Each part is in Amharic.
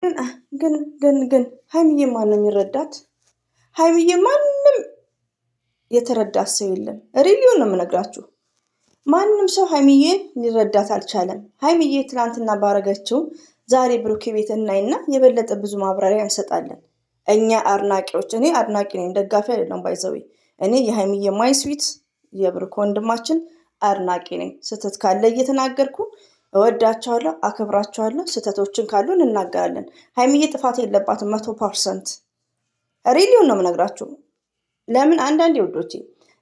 ግን ሀይሚዬ ማንም የሚረዳት? ሀይሚዬ ማንም የተረዳት ሰው የለም። ሪሊዮን ነው የምነግራችሁ። ማንም ሰው ሀይሚዬን ሊረዳት አልቻለም። ሀይሚዬ ትናንትና ባረገችው ዛሬ ብሩኬ ቤት እናይና የበለጠ ብዙ ማብራሪያ እንሰጣለን። እኛ አድናቂዎች፣ እኔ አድናቂ ነኝ፣ ደጋፊ አይደለም። ባይዘዊ እኔ የሀይሚዬ ማይ ስዊት የብሩክ ወንድማችን አድናቂ ነኝ። ስህተት ካለ እየተናገርኩ እወዳቸዋለሁ፣ አክብራቸዋለሁ። ስህተቶችን ካሉ እንናገራለን። ሀይሚዬ ጥፋት የለባትም 100%። ሪሊዮን ነው የምነግራችሁ። ለምን አንዳንድ ውዶቼ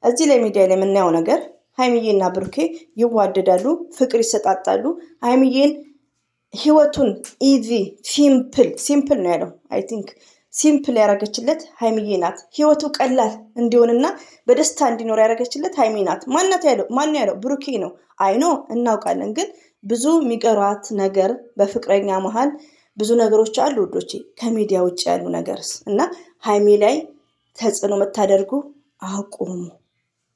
እዚህ ላይ ሚዲያ ላይ የምናየው ነገር ሀይሚዬና ብሩኬ ይዋደዳሉ፣ ፍቅር ይሰጣጣሉ። ሀይሚዬን ህይወቱን ኢዚ ሲምፕል ነው ያለው። አይ ቲንክ ሲምፕል ያደረገችለት ሀይሚዬ ናት። ህይወቱ ቀላል እንዲሆንና በደስታ እንዲኖር ያደረገችለት ሀይሚ ናት። ማን ያለው? ብሩኬ ነው። አይኖ እናውቃለን፣ ግን ብዙ የሚቀሯት ነገር በፍቅረኛ መሀል ብዙ ነገሮች አሉ ውዶቼ፣ ከሚዲያ ውጭ ያሉ ነገርስ እና ሀይሚ ላይ ተጽዕኖ የምታደርጉ አቁሙ።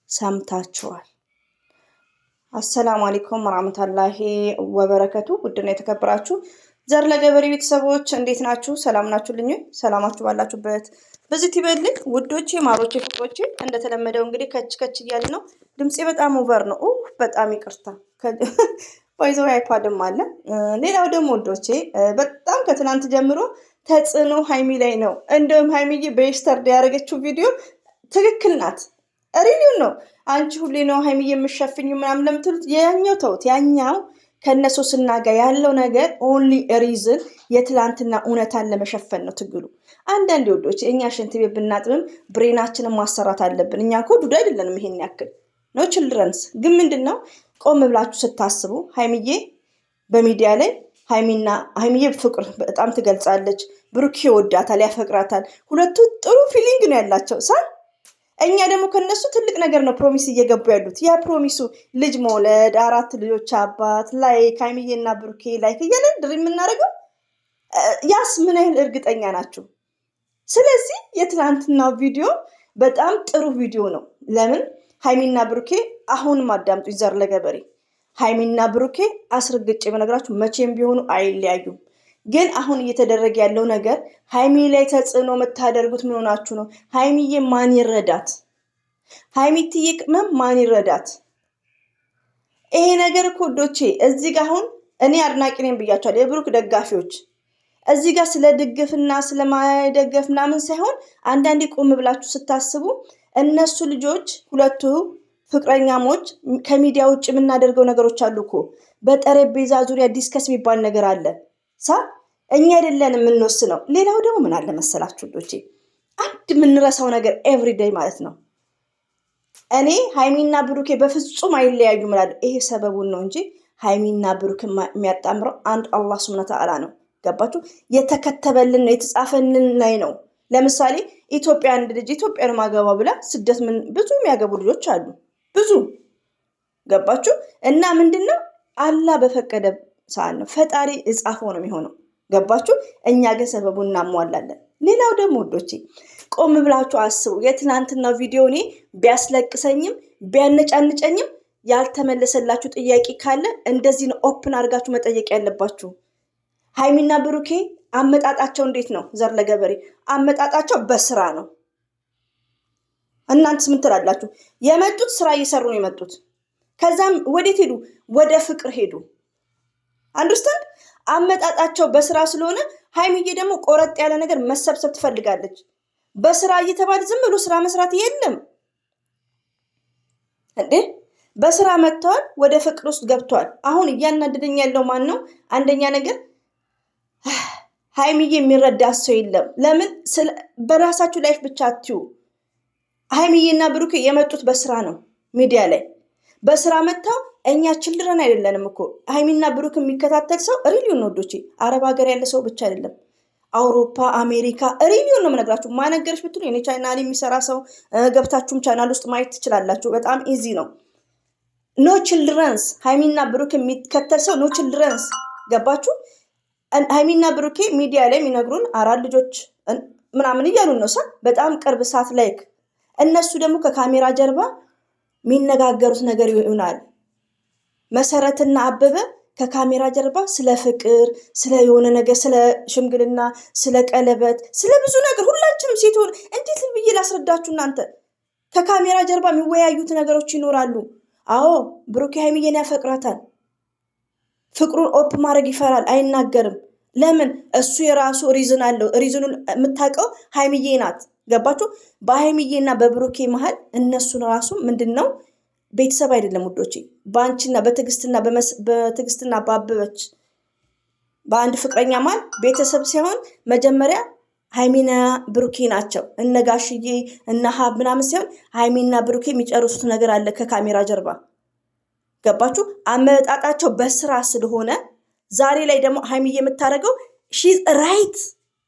ሰምታችኋል። አሰላሙ አለይኩም ወራህመቱላሂ ወበረከቱ። ውድና የተከበራችሁ ዘር ለገበሬ ቤተሰቦች እንዴት ናችሁ? ሰላም ናችሁልኝ? ሰላማችሁ ባላችሁበት በዚህ ይበልኝ ውዶቼ፣ ማሮቼ፣ ፍቅሮቼ። እንደተለመደው እንግዲህ ከች እያለ ነው። ድምፄ በጣም ኦቨር ነው። በጣም ይቅርታ። ባይዘው አይፓድም አለ። ሌላው ደግሞ ውዶቼ በጣም ከትናንት ጀምሮ ተጽዕኖ ሀይሚ ላይ ነው። እንደውም ሀይሚዬ በየስተርዴ ያደረገችው ቪዲዮ ትክክል ናት። ሪሊውን ነው። አንቺ ሁሌ ነው ሀይሚዬ የምሸፍኝ ምናምን ለምትሉት ያኛው ተውት። ያኛው ከነሱ ስናጋ ያለው ነገር ኦንሊ ሪዝን የትላንትና እውነታን ለመሸፈን ነው ትግሉ። አንዳንድ ወዶች እኛ ሽንት ቤት ብናጥብም ብሬናችንን ማሰራት አለብን። እኛ እኮ ዱዳ አይደለንም። ይሄን ያክል ነው ችልድረንስ። ግን ምንድን ነው ቆም ብላችሁ ስታስቡ ሀይሚዬ በሚዲያ ላይ ሀይሚዬ ፍቅር በጣም ትገልጻለች። ብሩኬ ይወዳታል፣ ያፈቅራታል። ሁለቱ ጥሩ ፊሊንግ ነው ያላቸው እኛ ደግሞ ከነሱ ትልቅ ነገር ነው ፕሮሚስ እየገቡ ያሉት። ያ ፕሮሚሱ ልጅ መውለድ፣ 4 ልጆች አባት፣ ላይክ ሀይሚዬና ብሩኬ ላይክ እያለን ድር የምናደርገው ያስ ምን ያህል እርግጠኛ ናችሁ? ስለዚህ የትናንትናው ቪዲዮ በጣም ጥሩ ቪዲዮ ነው። ለምን ሀይሚና ብሩኬ አሁንም አዳምጡኝ፣ ዘር ለገበሬ ሀይሚና ብሩኬ አስረግጬ በነገራችሁ መቼም ቢሆኑ አይለያዩም። ግን አሁን እየተደረገ ያለው ነገር ሀይሚ ላይ ተጽዕኖ የምታደርጉት ምን ሆናችሁ ነው? ሀይሚዬ ማን ይረዳት? ሀይሚትዬ ቅመም ማን ይረዳት? ይሄ ነገር እኮ ወዶቼ እዚህ ጋር አሁን እኔ አድናቂ ነኝ ብያቸዋለሁ፣ የብሩክ ደጋፊዎች። እዚህ ጋር ስለ ድግፍና ስለማይደገፍ ምናምን ሳይሆን አንዳንዴ ቆም ብላችሁ ስታስቡ እነሱ ልጆች ሁለቱ ፍቅረኛሞች ከሚዲያ ውጭ የምናደርገው ነገሮች አሉ እኮ። በጠረጴዛ ዙሪያ ዲስከስ የሚባል ነገር አለ እኛ አይደለን የምንወስነው። ሌላው ደግሞ ምን አለ መሰላችሁ ልጆቼ፣ አንድ የምንረሳው ነገር ኤቭሪዴይ ማለት ነው። እኔ ሀይሚና ብሩኬ በፍጹም አይለያዩ እላለሁ። ይሄ ሰበቡን ነው እንጂ ሀይሚና ብሩክ የሚያጣምረው አንድ አላህ ሱብሃነሁ ወተዓላ ነው። ገባችሁ? የተከተበልን ነው፣ የተጻፈልን ላይ ነው። ለምሳሌ ኢትዮጵያ አንድ ልጅ ኢትዮጵያ ነው ማገባው ብላ ስደት ብዙ የሚያገቡ ልጆች አሉ፣ ብዙ ገባችሁ? እና ምንድነው አላህ በፈቀደ ሰዓት ነው፣ ፈጣሪ እጻፈው ነው የሚሆነው። ገባችሁ? እኛ ግን ሰበቡን እናሟላለን። ሌላው ደግሞ ወዶቼ ቆም ብላችሁ አስቡ። የትናንትናው ቪዲዮ እኔ ቢያስለቅሰኝም ቢያነጫንጨኝም ያልተመለሰላችሁ ጥያቄ ካለ እንደዚህ ነው ኦፕን አድርጋችሁ መጠየቅ ያለባችሁ። ሀይሚና ብሩኬ አመጣጣቸው እንዴት ነው? ዘር ለገበሬ አመጣጣቸው በስራ ነው። እናንተስ ምን ትላላችሁ? የመጡት ስራ እየሰሩ ነው የመጡት። ከዛም ወዴት ሄዱ? ወደ ፍቅር ሄዱ። አንደርስታንድ? አመጣጣቸው በስራ ስለሆነ ሀይሚዬ ደግሞ ቆረጥ ያለ ነገር መሰብሰብ ትፈልጋለች። በስራ እየተባለ ዝም ብሎ ስራ መስራት የለም እንዴ። በስራ መጥተዋል፣ ወደ ፍቅር ውስጥ ገብተዋል። አሁን እያናደደኝ ያለው ማን ነው? አንደኛ ነገር ሀይሚዬ የሚረዳት ሰው የለም። ለምን በራሳችሁ ላይፍ ብቻ አትዩ። ሀይሚዬና ብሩኬ የመጡት በስራ ነው። ሚዲያ ላይ በስራ መጥተው እኛ ችልድረን አይደለንም እኮ። ሀይሚና ብሩክ የሚከታተል ሰው ሪሊዮን ነው ወዶቼ። አረብ ሀገር ያለ ሰው ብቻ አይደለም፣ አውሮፓ፣ አሜሪካ ሪሊዮን ነው የምነግራችሁ። ማነገርሽ ብትሉ የኔ ቻናል የሚሰራ ሰው ገብታችሁም ቻናል ውስጥ ማየት ትችላላችሁ። በጣም ኢዚ ነው። ኖ ችልድረንስ። ሀይሚና ብሩክ የሚከተል ሰው ኖ ችልድረንስ። ገባችሁ? ሀይሚና ብሩኬ ሚዲያ ላይ የሚነግሩን 4 ልጆች ምናምን እያሉን ነው። በጣም ቅርብ ሰዓት ላይ እነሱ ደግሞ ከካሜራ ጀርባ የሚነጋገሩት ነገር ይሆናል። መሰረትና አበበ ከካሜራ ጀርባ ስለ ፍቅር፣ ስለ የሆነ ነገር፣ ስለ ሽምግልና፣ ስለ ቀለበት፣ ስለ ብዙ ነገር ሁላችንም ሴት ሆነ እንዴት ብዬ ላስረዳችሁ? እናንተ ከካሜራ ጀርባ የሚወያዩት ነገሮች ይኖራሉ። አዎ ብሩኬ ሀይሚዬን ያፈቅራታል። ፍቅሩን ኦፕ ማድረግ ይፈራል፣ አይናገርም። ለምን? እሱ የራሱ ሪዝን አለው። ሪዝኑን የምታውቀው ሀይሚዬ ናት። ገባችሁ? በሀይሚዬና በብሩኬ መሀል እነሱን ራሱ ምንድን ነው ቤተሰብ አይደለም ውዶቼ። በአንቺና በትዕግስትና በአበበች በአንድ ፍቅረኛ መሀል ቤተሰብ ሲሆን መጀመሪያ ሀይሚና ብሩኬ ናቸው። እነ ጋሽዬ እነ ሀብ ምናምን ሲሆን ሀይሚና ብሩኬ የሚጨርሱት ነገር አለ ከካሜራ ጀርባ። ገባችሁ? አመጣጣቸው በስራ ስለሆነ ዛሬ ላይ ደግሞ ሀይሚዬ የምታደርገው ሺዝ ራይት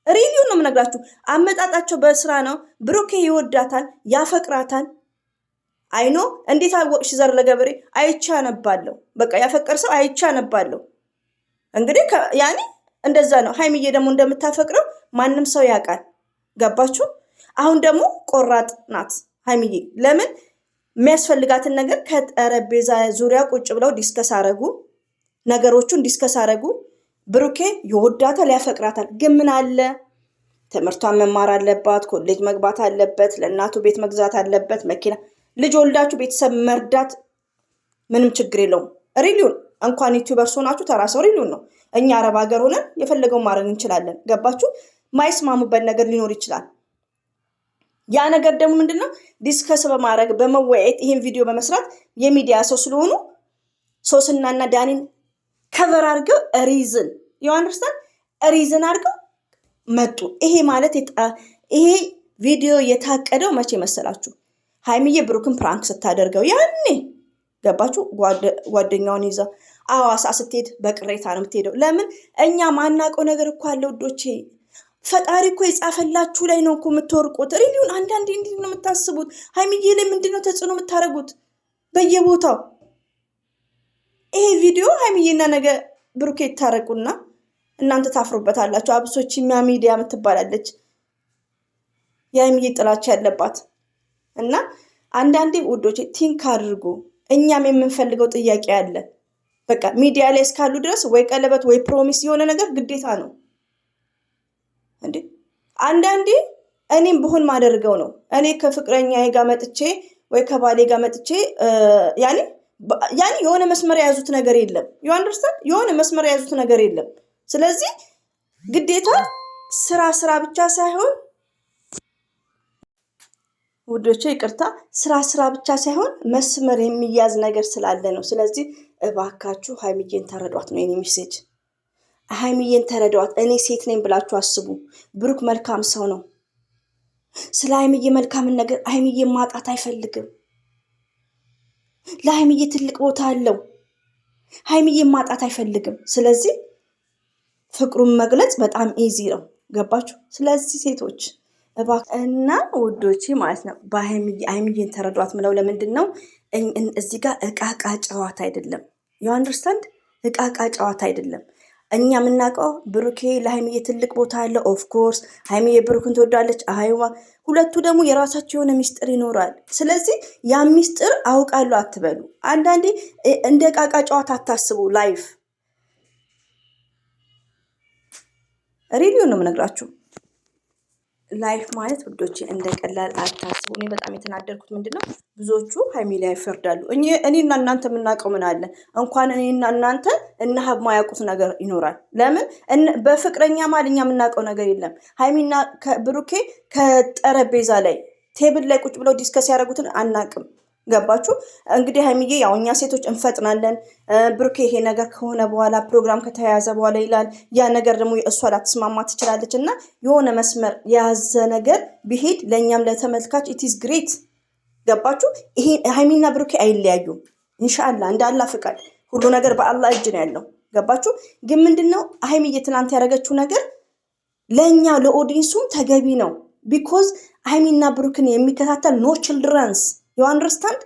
ሪሊውን ነው የምነግራችሁ። አመጣጣቸው በስራ ነው። ብሩኬ ይወዳታል፣ ያፈቅራታል። አይኖ እንዴት አወቅሽ? ዘር ለገበሬ አይቻ ነባለሁ። በቃ ያፈቀር ሰው አይቻ ነባለሁ። እንግዲህ ያኔ እንደዛ ነው። ሀይሚዬ ደግሞ እንደምታፈቅረው ማንም ሰው ያውቃል። ገባችሁ? አሁን ደግሞ ቆራጥ ናት ሀይሚዬ። ለምን? የሚያስፈልጋትን ነገር ከጠረጴዛ ዙሪያ ቁጭ ብለው ዲስከስ አረጉ። ነገሮቹን ዲስከስ አረጉ። ብሩኬ ይወዳታል፣ ያፈቅራታል። ግን ምን አለ? ትምህርቷን መማር አለባት፣ ኮሌጅ መግባት አለበት፣ ለእናቱ ቤት መግዛት አለበት፣ መኪና። ልጅ ወልዳችሁ ቤተሰብ መርዳት ምንም ችግር የለውም። ሪሊውን እንኳን ዩቲዩበር ሆናችሁ ተራ ሰው ሪሊውን ነው። እኛ አረብ ሀገር ሆነን የፈለገውን ማድረግ እንችላለን። ገባችሁ? ማይስማሙበት ነገር ሊኖር ይችላል። ያ ነገር ደግሞ ምንድነው? ዲስከስ በማድረግ በመወያየት ይህን ቪዲዮ በመስራት የሚዲያ ሰው ስለሆኑ ሶስናና ዳኒን ከቨር አድርገው ሪዝን አንደርስታንድ ሪዝን አድርገው መጡ። ይሄ ማለት ይሄ ቪዲዮ የታቀደው መቼ መሰላችሁ? ሀይሚዬ ብሩክን ፕራንክ ስታደርገው ያኔ ገባችሁ? ጓደኛውን ይዛ አዋሳ ስትሄድ በቅሬታ ነው የምትሄደው። ለምን? እኛ ማናውቀው ነገር እኮ አለ ውዶቼ። ፈጣሪ እኮ የጻፈላችሁ ላይ ነው እኮ የምትወርቁት። ሪሊውን አንዳንዴ እንዲህ ነው የምታስቡት። ሀይሚዬ ላይ ምንድነው ተጽዕኖ የምታደርጉት በየቦታው? ይሄ ቪዲዮ ሀይሚዬና ነገ ብሩኬ ይታረቁና እናንተ ታፍሩበታላችሁ። አብሶች ሚዲያ የምትባላለች የሀይሚዬ ጥላቻ ያለባት እና አንዳንዴ ውዶቼ ቲንክ አድርጉ። እኛም የምንፈልገው ጥያቄ አለ። በቃ ሚዲያ ላይ እስካሉ ድረስ ወይ ቀለበት ወይ ፕሮሚስ የሆነ ነገር ግዴታ ነው እንዴ። አንዳንዴ እኔም ብሆን ማደርገው ነው። እኔ ከፍቅረኛዬ ጋር መጥቼ ወይ ከባሌ ጋር መጥቼ ያኔ የሆነ መስመር የያዙት ነገር የለም። ዩ አንደርስታንድ? የሆነ መስመር የያዙት ነገር የለም። ስለዚህ ግዴታ ስራ ብቻ ሳይሆን ውዶቼ ይቅርታ፣ ስራ ብቻ ሳይሆን መስመር የሚያዝ ነገር ስላለ ነው። ስለዚህ እባካችሁ ሀይሚዬን ተረዷት ነው የኔ ሜሴጅ። ሀይሚዬን ተረዷት። እኔ ሴት ነኝ ብላችሁ አስቡ። ብሩክ መልካም ሰው ነው። ስለ ሀይሚዬ መልካምን ነገር ሀይሚዬን ማጣት አይፈልግም። ለሀይሚዬ ትልቅ ቦታ አለው። ሀይሚዬን ማጣት አይፈልግም። ስለዚህ ፍቅሩን መግለጽ በጣም ኢዚ ነው። ገባችሁ? ስለዚህ ሴቶች እና ውዶቼ ማለት ነው በሀይሚዬን ተረዷት ምለው ለምንድን ነው? እዚህ ጋር እቃቃ ጨዋታ አይደለም። ዩ አንደርስታንድ? እቃቃ ጨዋታ አይደለም። እኛ የምናውቀው ብሩኬ ለሀይሚዬ ትልቅ ቦታ አለ። ኦፍኮርስ ሀይሚዬ ብሩክን ትወዳለች። አይዋ ሁለቱ ደግሞ የራሳቸው የሆነ ሚስጥር ይኖራል። ስለዚህ ያ ሚስጥር አውቃለሁ አትበሉ። አንዳንዴ እንደ እቃቃ ጨዋታ አታስቡ። ላይፍ ሪሊዮ ነው የምነግራችሁ። ላይፍ ማለት ውዶቼ እንደ ቀላል አታስቡ። እኔ በጣም የተናደርኩት ምንድነው ብዙዎቹ ሀይሚ ላይ ይፈርዳሉ። እኔና እናንተ የምናውቀው ምን አለ? እንኳን እኔና እናንተ እና ሀብ ማያውቁት ነገር ይኖራል። ለምን? በፍቅረኛ ማል እኛ የምናውቀው ነገር የለም። ሀይሚና ብሩኬ ከጠረጴዛ ላይ ቴብል ላይ ቁጭ ብለው ዲስከስ ያደረጉትን አናቅም። ገባችሁ? እንግዲህ ሀይሚዬ ያው እኛ ሴቶች እንፈጥናለን። ብሩኬ ይሄ ነገር ከሆነ በኋላ ፕሮግራም ከተያያዘ በኋላ ይላል። ያ ነገር ደግሞ እሷ ላትስማማ ትችላለች እና የሆነ መስመር የያዘ ነገር ቢሄድ ለእኛም ለተመልካች ኢትስ ግሬት። ገባችሁ? ይሄ ሀይሚና ብሩኬ አይለያዩም። ኢንሻአላ እንደ አላህ ፍቃድ ሁሉ ነገር በአላህ እጅ ነው ያለው። ገባችሁ? ግን ምንድነው ሀይሚዬ ትናንት ያደረገችው ነገር ለእኛ ለኦዲየንሱም ተገቢ ነው። ቢኮዝ ሀይሚና ብሩክን የሚከታተል ኖ ችልድረንስ ዩ አንደርስታንድ?